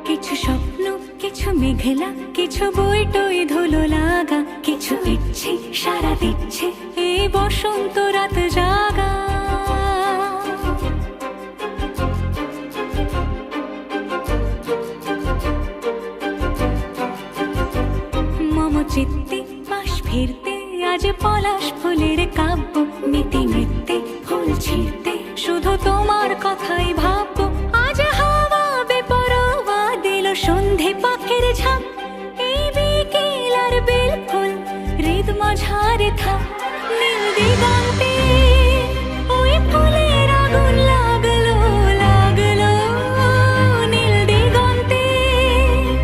কিছু স্বপ্ন, কিছু মেঘলা, কিছু বই টই ধুলো লাগা, কিছু ইচ্ছে সারা দিচ্ছে এই বসন্ত রাত জাগা। মম চিত্তে পাশ ফিরতে আজ পলাশ ফুলের কাব্য, নীতি নৃত্যে ফুল ছিঁড়তে শুধু তোমার কথাই ভাববো। আজ হাওয়া বেপরোয়া দিল সন্ধে পাখির ঝাঁক, এই বিকেল আর বেল ফুল হৃদ মাঝারে থাক নীল দিগন্তে